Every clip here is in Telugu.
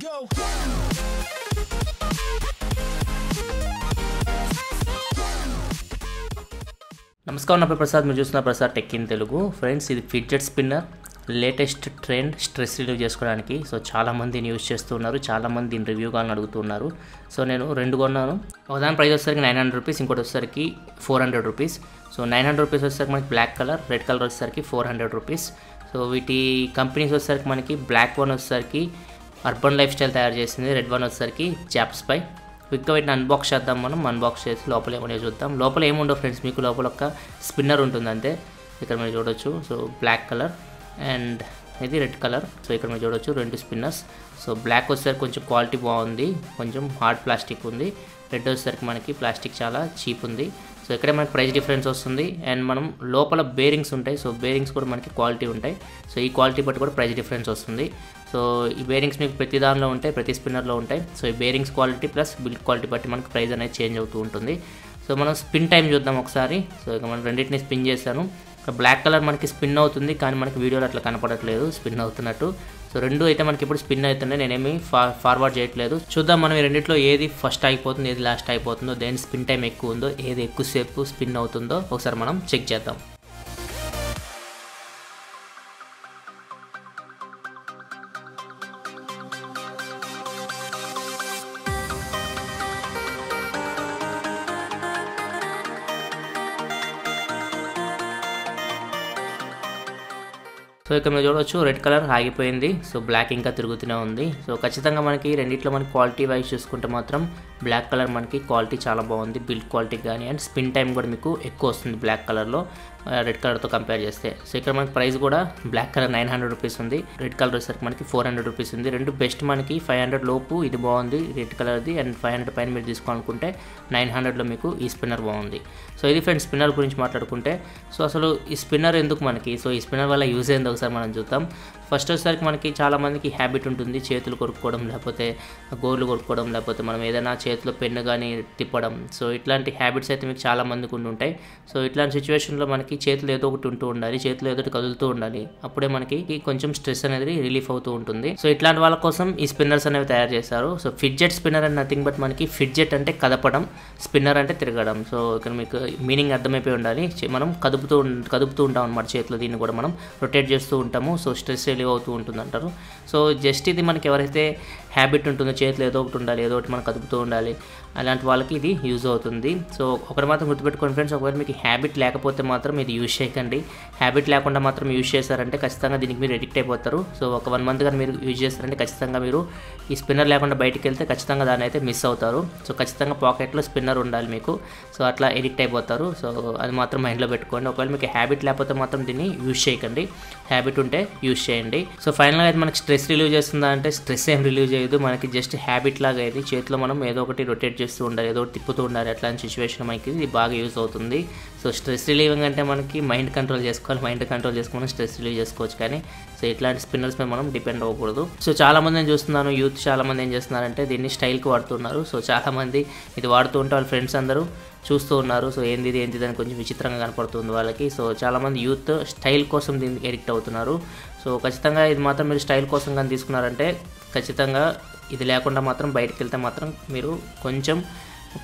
go. నమస్కారం, నా పేరు ప్రసాద్. మీరు చూస్తున్న Prasad tech in Telugu. Friends, ఇది fidget spinner, latest trend stress relieve చేసుకోవడానికి. సో చాలామంది దీన్ని యూజ్ చేస్తున్నారు, చాలామంది దీని రివ్యూ కావాలని అడుగుతున్నారు. సో నేను రెండు కొన్నాను. ఒకదాని ప్రైస్ వచ్చేసరికి 900 రూపీస్, ఇంకోటి వచ్చేసరికి 400 రూపీస్. సో 900 రూపీస్ వచ్చేసరికి మనకి బ్లాక్ కలర్, రెడ్ కలర్ వచ్చేసరికి 400 రూపీస్. సో వీటి కంపెనీస్ వచ్చేసరికి మనకి బ్లాక్ వన్ వచ్చేసరికి అర్బన్ లైఫ్ స్టైల్ తయారు చేసింది, రెడ్ వన్ వచ్చేసరికి జాప్స్పై. క్విక్గా వీటిని అన్బాక్స్ చేద్దాం. మనం అన్బాక్స్ చేసి లోపల ఏమో చూద్దాం. లోపల ఏముండవు ఫ్రెండ్స్, మీకు లోపల ఒక స్పిన్నర్ ఉంటుంది అంతే. ఇక్కడ మీరు చూడొచ్చు. సో బ్లాక్ కలర్ అండ్ ఇది రెడ్ కలర్. సో ఇక్కడ మీరు చూడొచ్చు రెండు స్పిన్నర్స్. సో బ్లాక్ వచ్చేసరికి కొంచెం క్వాలిటీ బాగుంది, కొంచెం హార్డ్ ప్లాస్టిక్ ఉంది. రెడ్ వచ్చేసరికి మనకి ప్లాస్టిక్ చాలా చీప్ ఉంది. సో ఇక్కడే మనకి ప్రైస్ డిఫరెన్స్ వస్తుంది. అండ్ మనం లోపల బేరింగ్స్ ఉంటాయి. సో బేరింగ్స్ కూడా మనకి క్వాలిటీ ఉంటాయి. సో ఈ క్వాలిటీ బట్టి కూడా ప్రైస్ డిఫరెన్స్ వస్తుంది. సో ఈ బేరింగ్స్ మీకు ప్రతి దానిలో ఉంటాయి, ప్రతి స్పిన్నర్లో ఉంటాయి. సో ఈ bearings quality plus build quality బట్టి మనకి ప్రైస్ అనేది చేంజ్ అవుతూ ఉంటుంది. సో మనం స్పిన్ టైం చూద్దాం ఒకసారి. సో ఇక మనం రెండింటిని స్పిన్ చేశాను. బ్లాక్ కలర్ మనకి స్పిన్ అవుతుంది, కానీ మనకి వీడియోలో అట్లా కనపడట్లేదు స్పిన్ అవుతున్నట్టు. సో రెండు అయితే మనకి ఇప్పుడు స్పిన్ అవుతున్నాయి, నేనేమి ఫార్వర్డ్ చేయట్లేదు. చూద్దాం మనం ఈ రెండిట్లో ఏది ఫస్ట్ అయిపోతుందో, ఏది లాస్ట్ అయిపోతుందో, దేని స్పిన్ టైం ఎక్కువ ఉందో, ఏది ఎక్కువసేపు స్పిన్ అవుతుందో ఒకసారి మనం చెక్ చేద్దాం. సో ఇక్కడ మీరు చూడవచ్చు రెడ్ కలర్ ఆగిపోయింది. సో బ్లాక్ ఇంకా తిరుగుతూనే ఉంది. సో ఖచ్చితంగా మనకి రెండిట్లో మనకి క్వాలిటీ వైజ్ చూసుకుంటే మాత్రం బ్లాక్ కలర్ మనకి క్వాలిటీ చాలా బాగుంది, బిల్డ్ క్వాలిటీ కానీ. అండ్ స్పిన్ టైం కూడా మీకు ఎక్కువ వస్తుంది బ్లాక్ కలర్లో రెడ్ కలర్తో కంపేర్ చేస్తే. సో ఇక్కడ మనకి ప్రైస్ కూడా బ్లాక్ కలర్ 900 రూపీస్ ఉంది, రెడ్ కలర్ వచ్చేసరికి మనకి 400 రూపీస్ ఉంది. రెండు బెస్ట్ మనకి 500 లోపు ఇది బాగుంది రెడ్ కలర్ది, అండ్ 500 పైన మీరు తీసుకోవాలనుకుంటే 900లో మీకు ఈ స్పిన్నర్ బాగుంది. సో ఇది ఫ్రెండ్స్ స్పిన్నర్ గురించి మాట్లాడుకుంటే. సో అసలు ఈ స్పిన్నర్ ఎందుకు మనకి, సో ఈ స్పిన్నర్ వల్ల యూజ్ ఏందో ఒకసారి మనం చూద్దాం. ఫస్ట్ వచ్చేసరికి మనకి చాలామందికి హ్యాబిట్ ఉంటుంది చేతులు కొరుక్కోవడం, లేకపోతే గోర్లు కొరుక్కోవడం, లేకపోతే మనం ఏదైనా చేతిలో పెన్ను కానీ తిప్పడం. సో ఇట్లాంటి హ్యాబిట్స్ అయితే మీకు చాలా మందికి ఉంటాయి. సో ఇట్లాంటి సిచ్యువేషన్లో మనకి చేతులు ఏదో ఒకటి ఉంటూ ఉండాలి, చేతులు ఏదో ఒకటి కదులుతూ ఉండాలి. అప్పుడే మనకి కొంచెం స్ట్రెస్ అనేది రిలీఫ్ అవుతూ ఉంటుంది. సో ఇట్లాంటి వాళ్ళ కోసం ఈ స్పిన్నర్స్ అనేవి తయారు చేశారు. So fidget spinner and nothing but మనకి ఫిడ్జెట్ అంటే కదపడం, స్పిన్నర్ అంటే తిరగడం. సో ఇక్కడ మీకు మీనింగ్ అర్థమైపోయి ఉండాలి. మనం కదుపుతూ ఉంటాం అన్నమాట చేతిలో. దీన్ని కూడా మనం రొటేట్ చేస్తూ ఉంటాము. సో స్ట్రెస్ రిలీవ్ అవుతూ ఉంటుంది అంటారు. సో జస్ట్ ఇది మనకి ఎవరైతే హ్యాబిట్ ఉంటుందో చేతిలో ఏదో ఒకటి ఉండాలి, ఏదో ఒకటి మనం కదుపుతూ ఉండాలి, అలాంటి వాళ్ళకి ఇది యూజ్ అవుతుంది. సో ఒకటి మాత్రం గుర్తుపెట్టుకోండి ఫ్రెండ్స్, ఒకవేళ మీకు హ్యాబిట్ లేకపోతే మాత్రం ఇది యూజ్ చేయకండి. హ్యాబిట్ లేకుండా మాత్రం యూజ్ చేశారంటే ఖచ్చితంగా దీనికి మీరు ఎడిక్ట్ అయిపోతారు. సో ఒక 1 మంత్ కానీ మీరు యూజ్ చేస్తారంటే ఖచ్చితంగా మీరు ఈ స్పిన్నర్ లేకుండా బయటికి వెళ్తే ఖచ్చితంగా దాన్ని అయితే మిస్ అవుతారు. సో ఖచ్చితంగా పాకెట్లో స్పిన్నర్ ఉండాలి మీకు. సో అట్లా ఎడిక్ట్ అయిపోతారు. సో అది మాత్రం మైండ్లో పెట్టుకోండి. ఒకవేళ మీకు హ్యాబిట్ లేకపోతే మాత్రం దీన్ని యూజ్ చేయకండి, హ్యాబిట్ ఉంటే యూజ్ చేయండి. సో ఫైనల్గా అయితే మనకి స్ట్రెస్ రిలీవ్ చేస్తుందా అంటే స్ట్రెస్ ఏం రిలీవ్ చేయదు, మనకి జస్ట్ హ్యాబిట్ లాగా అయితే చేతిలో మనం ఏదో ఒకటి రొటేట్ చేస్తూ ఉండాలి, ఏదో ఒకటి తిప్పుతూ ఉండాలి. అట్లాంటి సిచ్యువేషన్ మనకి ఇది బాగా యూజ్ అవుతుంది. సో స్ట్రెస్ రిలీవింగ్ అంటే మనకి మైండ్ కంట్రోల్ చేసుకోవాలి, మైండ్ కంట్రోల్ చేసుకుని స్ట్రెస్ రిలీవ్ చేసుకోవచ్చు. కానీ సో ఇట్లాంటి స్పిన్నర్స్ మీద మనం డిపెండ్ అవ్వకూడదు. సో చాలామంది నేను చూస్తున్నాను, యూత్ చాలామంది ఏం చేస్తున్నారంటే దీన్ని స్టైల్కి వాడుతున్నారు. సో చాలామంది ఇది వాడుతూ ఉంటే వాళ్ళ ఫ్రెండ్స్ అందరూ చూస్తూ ఉన్నారు. సో ఏంది అని కొంచెం విచిత్రంగా కనపడుతుంది వాళ్ళకి. సో చాలామంది యూత్ స్టైల్ కోసం దీనికి ఎడిక్ట్ అవుతున్నారు. సో ఖచ్చితంగా ఇది మాత్రం మీరు స్టైల్ కోసం కానీ తీసుకున్నారంటే ఖచ్చితంగా ఇది లేకుండా మాత్రం బయటకు వెళ్తే మాత్రం మీరు కొంచెం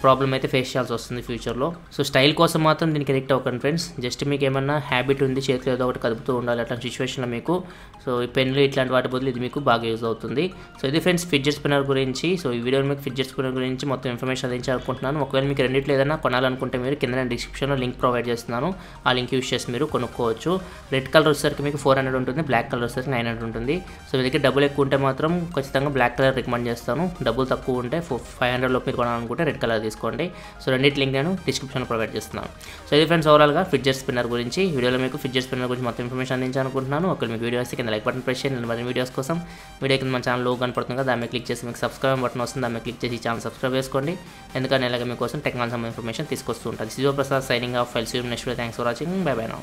ప్రాబ్లం అయితే ఫేస్ చేయాల్సి వస్తుంది ఫ్యూచర్లో. సో స్టైల్ కోసం మాత్రం దీనికి ఎడిక్ట్ అవ్వకండి ఫ్రెండ్స్. జస్ట్ మీకు ఏమన్నా హ్యాబిట్ ఉంది, చేతిలో ఏదో ఒకటి కదుపుతూ ఉండాలి అట్లాంటి సిచ్యువేషన్లో మీకు సో ఈ పెన్నులు ఇట్లాంటి వాటి బదులు ఇది మీకు బాగా యూజ్ అవుతుంది. సో ఇది ఫ్రెండ్స్ ఫిడ్జెట్ స్పిన్నర్ గురించి. సో ఈ వీడియోలో మీకు ఫిడ్జెట్ స్పిన్నర్ గురించి మొత్తం ఇన్ఫర్మేషన్ అందించాలనుకుంటున్నాను. ఒకవేళ మీకు రెండిట్లో ఏదైనా కొనాలనుకుంటే మీరు కింద నేను డిస్క్రిప్షన్లో లింక్ ప్రొవైడ్ చేస్తున్నాను. ఆ లింక్ యూజ్ చేసి మీరు కొనుక్కోవచ్చు. రెడ్ కలర్ వచ్చేసరికి మీకు 400 ఉంటుంది, బ్లాక్ కలర్ వచ్చేసరికి 900 ఉంటుంది. సో మీ దగ్గర డబ్బులు ఎక్కువ ఉంటే మాత్రం ఖచ్చితంగా బ్లాక్ కలర్ రికమెండ్ చేస్తాను. డబ్బులు తక్కువ ఉంటే 500 లోపు మీరు కొనాలనుకుంటే రెడ్ కలర్ తీసుకోండి. సో రెండింటి లింక్ నేను డిస్క్రిప్షన్లో ప్రొవైడ్ చేస్తున్నాను. సో ఇది ఫ్రెండ్స్ ఓవరాల్గా ఫిడ్జెట్ స్పిన్నర్ గురించి. వీడియోలో మీకు ఫిడ్జెట్ స్పిన్నర్ గురించి మొత్తం ఇన్ఫర్మేషన్ అందించాలనుకుంటున్నాను. ఒకవేళ మీకు వీడియో వస్తే కింద లైక్ బటన్ ప్రెస్ చేయండి. మరిన్ని వీడియోస్ కోసం వీడియో కింద మన ఛానల్ లోగో కనపడుతుంది కదా, దాన్ని క్లిక్ చేసి మీకు సబ్స్క్రైబ్ బటన్ వస్తుంది, దాన్ని క్లిక్ చేసి ఈ ఛానల్ సబ్స్క్రైబ్ చేసుకోండి. ఎందుకంటే ఇలాగ మీకోసం టెక్నాలజీ ఇన్ఫర్మేషన్ తీసుకొస్తూ ఉంటుంది. సిజో Prasad signing off. I'll see you next video. Thanks for watching. Bye bye now.